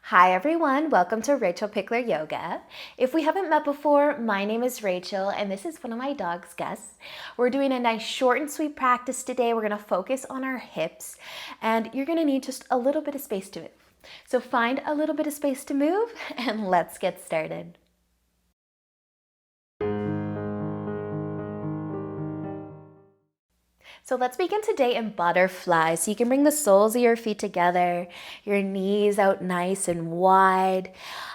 Hi everyone, welcome to Rachel Pichler Yoga. If we haven't met before, my name is Rachel and this is one of my dog's Gus. We're doing a nice short and sweet practice today. We're gonna focus on our hips and you're gonna need just a little bit of space to move. So find a little bit of space to move and let's get started. So let's begin today in butterfly. So you can bring the soles of your feet together, your knees out nice and wide,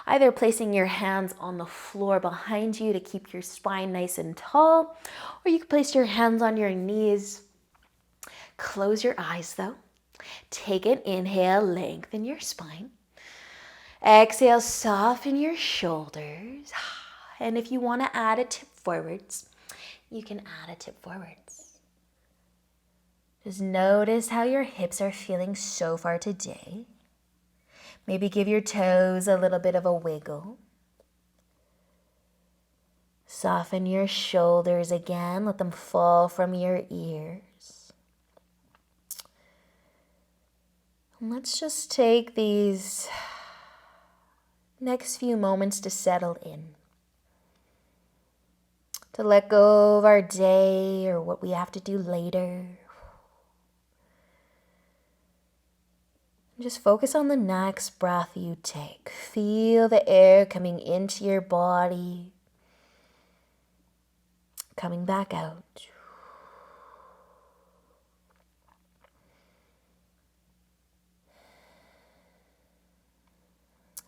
either placing your hands on the floor behind you to keep your spine nice and tall, or you can place your hands on your knees. Close your eyes though. Take an inhale, lengthen your spine. Exhale, soften your shoulders. And if you want to add a tip forwards, you can add a tip forwards. Just notice how your hips are feeling so far today. Maybe give your toes a little bit of a wiggle. Soften your shoulders again. Let them fall from your ears. And let's just take these next few moments to settle in. To let go of our day or what we have to do later. Just focus on the next breath you take. Feel the air coming into your body, coming back out.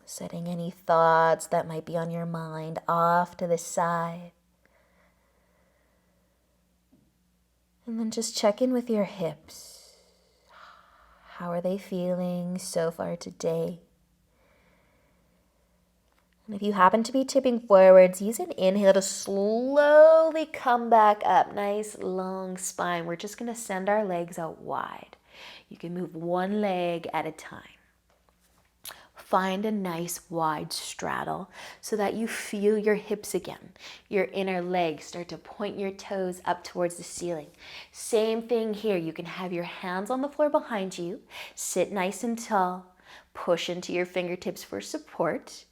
Setting any thoughts that might be on your mind off to the side. And then just check in with your hips. How are they feeling so far today? And if you happen to be tipping forwards, use an inhale to slowly come back up. Nice long spine. We're just going to send our legs out wide. You can move one leg at a time. Find a nice wide straddle so that you feel your hips again. Your inner legs start to point your toes up towards the ceiling. Same thing here. You can have your hands on the floor behind you. Sit nice and tall. Push into your fingertips for support.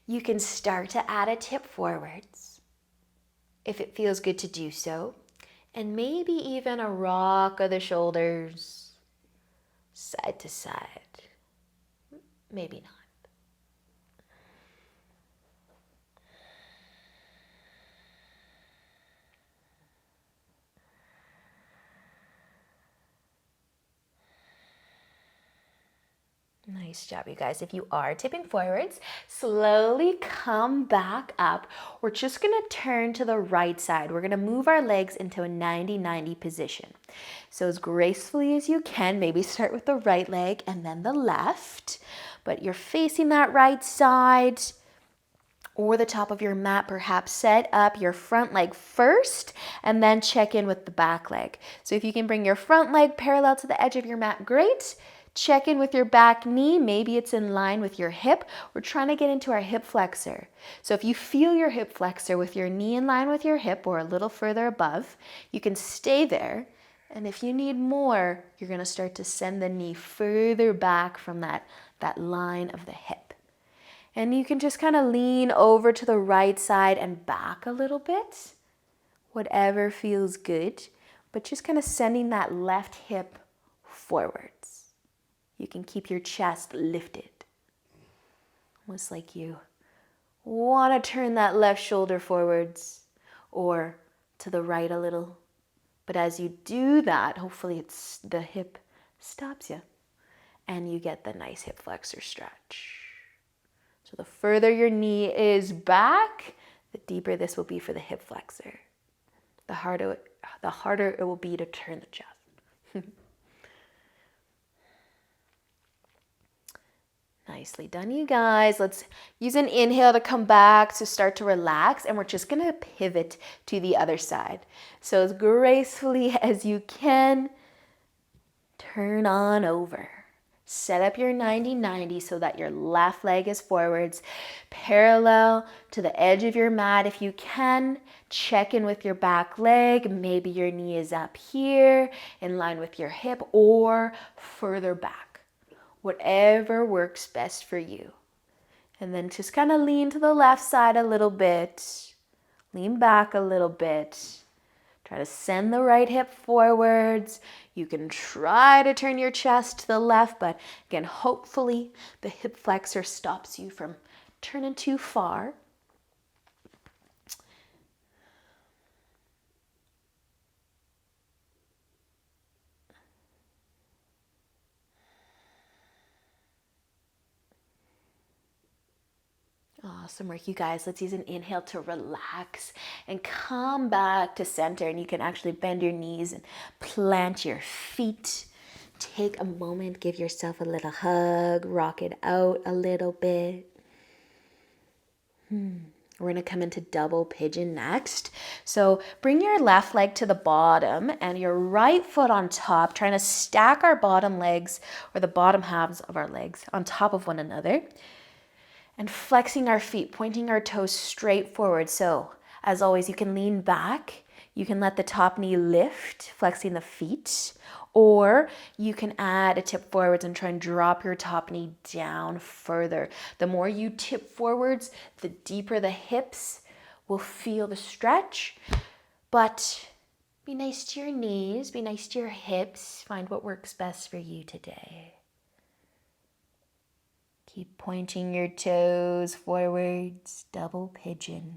You can start to add a tip forwards if it feels good to do so. And maybe even a rock of the shoulders side to side. Maybe not. Nice job, you guys. If you are tipping forwards, slowly come back up. We're just going to turn to the right side. We're going to move our legs into a 90-90 position. So as gracefully as you can, maybe start with the right leg and then the left. But you're facing that right side or the top of your mat. Perhaps set up your front leg first and then check in with the back leg. So if you can bring your front leg parallel to the edge of your mat, great. Check in with your back knee. Maybe it's in line with your hip. We're trying to get into our hip flexor. So if you feel your hip flexor with your knee in line with your hip or a little further above, you can stay there. And if you need more, you're going to start to send the knee further back from that line of the hip. And you can just kind of lean over to the right side and back a little bit, whatever feels good, but just kind of sending that left hip forwards. You can keep your chest lifted, almost like you want to turn that left shoulder forwards or to the right a little. But as you do that, hopefully the hip stops you and you get the nice hip flexor stretch. So the further your knee is back, the deeper this will be for the hip flexor. The harder it will be to turn the chest. Nicely done, you guys. Let's use an inhale to come back to start to relax, and we're just going to pivot to the other side. So as gracefully as you can, turn on over. Set up your 90-90 so that your left leg is forwards, parallel to the edge of your mat if you can. Check in with your back leg. Maybe your knee is up here in line with your hip or further back. whatever works best for you. And then just kind of lean to the left side a little bit. Lean back a little bit. Try to send the right hip forwards. You can try to turn your chest to the left, but again, hopefully the hip flexor stops you from turning too far. Awesome work, you guys. Let's use an inhale to relax and come back to center. And you can actually bend your knees and plant your feet. Take a moment, give yourself a little hug, rock it out a little bit. We're going to come into double pigeon next. So bring your left leg to the bottom and your right foot on top, trying to stack our bottom legs or the bottom halves of our legs on top of one another. And flexing our feet, pointing our toes straight forward. So as always, you can lean back. You can let the top knee lift, flexing the feet. Or you can add a tip forwards and try and drop your top knee down further. The more you tip forwards, the deeper the hips will feel the stretch. But be nice to your knees, be nice to your hips. Find what works best for you today. Keep pointing your toes forwards, double pigeon.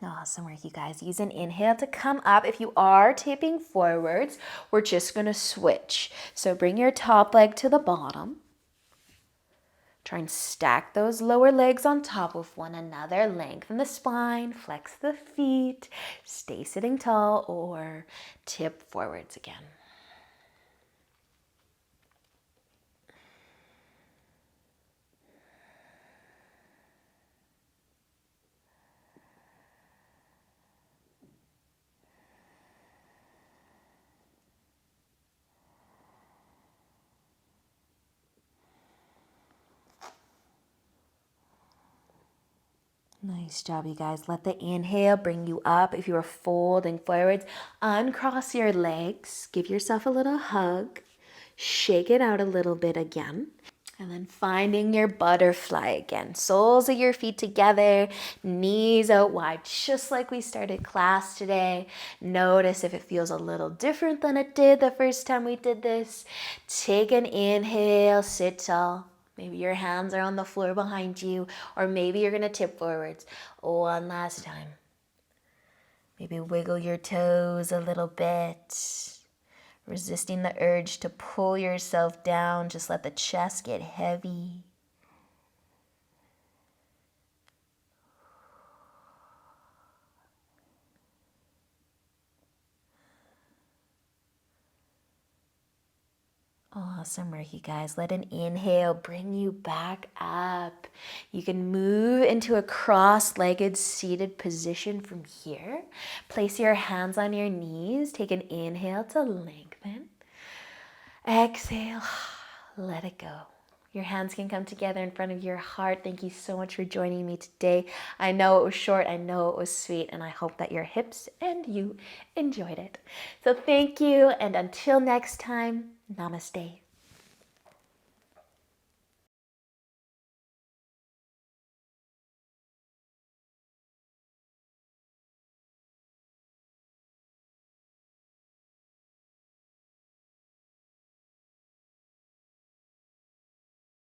Awesome work, you guys. Use an inhale to come up. If you are tipping forwards, we're just going to switch. So bring your top leg to the bottom. Try and stack those lower legs on top of one another. Lengthen the spine, flex the feet, stay sitting tall, or tip forwards again. Nice job, you guys. Let the inhale bring you up. If you are folding forwards, uncross your legs. Give yourself a little hug. Shake it out a little bit again. And then finding your butterfly again. Soles of your feet together, knees out wide, just like we started class today. Notice if it feels a little different than it did the first time we did this. Take an inhale, sit tall. Maybe your hands are on the floor behind you, or maybe you're going to tip forwards. One last time. Maybe wiggle your toes a little bit. Resisting the urge to pull yourself down. Just let the chest get heavy. Awesome work, you guys. Let an inhale bring you back up. You can move into a cross-legged seated position from here. Place your hands on your knees. Take an inhale to lengthen. Exhale, let it go. Your hands can come together in front of your heart. Thank you so much for joining me today. I know it was short, I know it was sweet, and I hope that your hips and you enjoyed it. So thank you, and until next time, namaste.